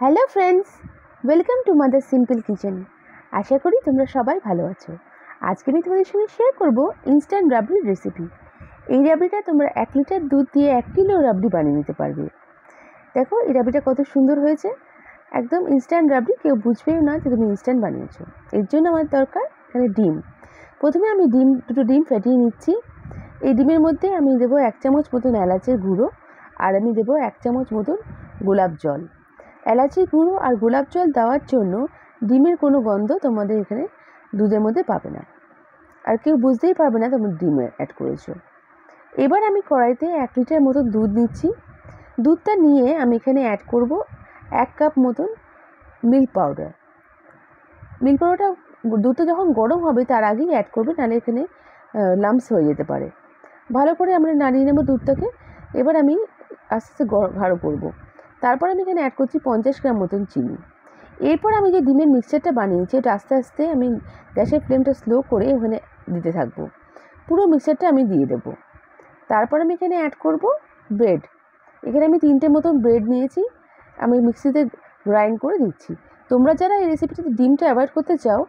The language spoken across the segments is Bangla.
Hello friends, welcome to Mother Simple Kitchen. আশা করি তোমরা সবাই ভালো আছো। আজকে আমি তোমাদের সঙ্গে শেয়ার করব ইনস্ট্যান্ট রাবড়ির রেসিপি। এই রাবড়িটা তোমরা 1 লিটার দুধ দিয়ে 1 কিলো রাবড়ি বানিয়ে নিতে পারবে। দেখো এই রাবড়িটা কত সুন্দর হয়েছে, একদম ইনস্ট্যান্ট রাবড়ি, কেউ বুঝবেও না যে তুমি ইনস্ট্যান্ট বানিয়েছো। এর জন্য আমার দরকার এখানে ডিম। প্রথমে আমি দুটো ডিম ফেটিয়ে নিচ্ছি। এই ডিমের মধ্যে আমি দেবো 1 চামচ মতন এলাচের গুঁড়ো, আর আমি দেবো 1 চামচ মতন গোলাপ জল। এলাচি গুঁড়ো আর গোলাপ জল দেওয়ার জন্য ডিমের কোনো গন্ধ তোমাদের এখানে দুধের মধ্যে পাবে না, আর কেউ বুঝতেই পারবে না তোমরা ডিম অ্যাড করেছো। এবার আমি কড়াইতে 1 লিটার মতন দুধ নিচ্ছি। দুধটা নিয়ে আমি এখানে অ্যাড করব 1 কাপ মতন মিল্ক পাউডার। মিল্ক পাউডারটা দুধটা যখন গরম হবে তার আগেই অ্যাড করবে, নাহলে এখানে লাম্পস হয়ে যেতে পারে। ভালো করে আমরা নাড়িয়ে নেব দুধটাকে। এবার আমি আস্তে আস্তে গাঢ় করবো। তারপর আমি এখানে অ্যাড করছি 50 গ্রাম মতন চিনি। এরপর আমি যে ডিমের মিক্সচারটা বানিয়েছি ওটা আস্তে আস্তে আমি গ্যাসের ফ্লেমটা স্লো করে ওখানে দিতে থাকবো। পুরো মিক্সচারটা আমি দিয়ে দেবো। তারপর আমি এখানে অ্যাড করব ব্রেড। এখানে আমি 3টে মতন ব্রেড নিয়েছি, আমি মিক্সিতে গ্রাইন্ড করে দিচ্ছি। তোমরা যারা এই রেসিপিটাতে ডিমটা অ্যাভয়েড করতে চাও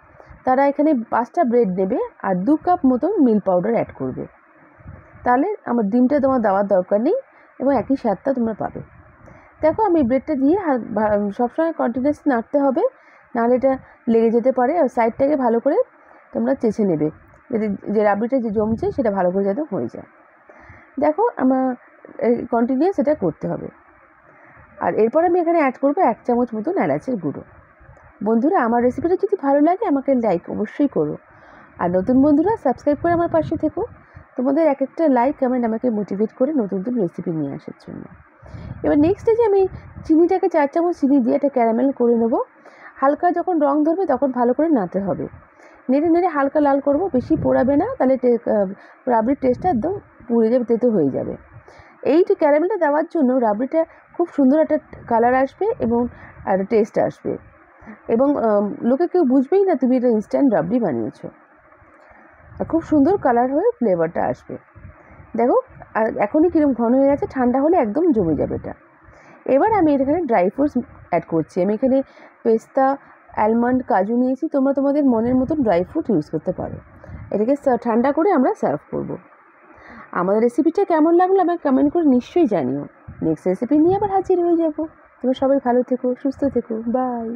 তারা এখানে 5টা ব্রেড নেবে আর 2 কাপ মতন মিল্ক পাউডার অ্যাড করবে। তাহলে আমার ডিমটা তোমার দেওয়ার দরকার নেই এবং একই স্বাদটা তোমরা পাবে। দেখো আমি ব্রেডটা দিয়ে সবসময় কন্টিনিউয়াস নাড়তে হবে, নাহলে এটা লেগে যেতে পারে। আর সাইডটাকে ভালো করে তোমরা চেঁচে নেবে, যদি যে রাবড়িটা যে জমছে সেটা ভালো করে যাতে হয়ে যায়। দেখো আমার কন্টিনিউয়াস এটা করতে হবে। আর এরপর আমি এখানে অ্যাড করবো 1 চামচ মতন এলাচের গুঁড়ো। বন্ধুরা, আমার রেসিপিটা যদি ভালো লাগে আমাকে লাইক অবশ্যই করো, আর নতুন বন্ধুরা সাবস্ক্রাইব করে আমার পাশে থেকো। তোমাদের এক একটা লাইক কমেন্ট আমাকে মোটিভেট করে নতুন নতুন রেসিপি নিয়ে আসার জন্য। এবার নেক্সট স্টেজে আমি চিনিটাকে 4 চামচ চিনি দিয়ে এটা ক্যারামেল করে নেব। হালকা যখন রং ধরবে তখন ভালো করে নাড়তে হবে, নেড়ে নেড়ে হালকা লাল করব, বেশি পোড়াবে না, তাহলে রাবড়ির টেস্টটা একদম পুড়ে যাবে, তেতো হয়ে যাবে। এই ক্যারামেলটা দেওয়ার জন্য রাবড়িটা খুব সুন্দর একটা কালার আসবে এবং একটা টেস্ট আসবে, এবং লোকে কেউ বুঝবেই না তুমি এটা ইনস্ট্যান্ট রাবড়ি বানিয়েছো। খুব সুন্দর কালার হয়ে ফ্লেভারটা আসবে। দেখো এখনই কীরকম ঘন হয়ে গেছে, ঠান্ডা হলে একদম জমে যাবে এটা। এবার আমি এখানে ড্রাই ফ্রুটস অ্যাড করছি। আমি এখানে পেস্তা, অ্যালমন্ড, কাজু নিয়েছি। তোমরা তোমাদের মনের মতন ড্রাই ফ্রুট ইউজ করতে পারো। এটাকে ঠান্ডা করে আমরা সার্ভ করব। আমাদের রেসিপিটা কেমন লাগলো আমাকে কমেন্ট করে নিশ্চয়ই জানিও। নেক্সট রেসিপি নিয়ে আবার হাজির হয়ে যাব। তোমরা সবাই ভালো থেকো, সুস্থ থেকো, বাই।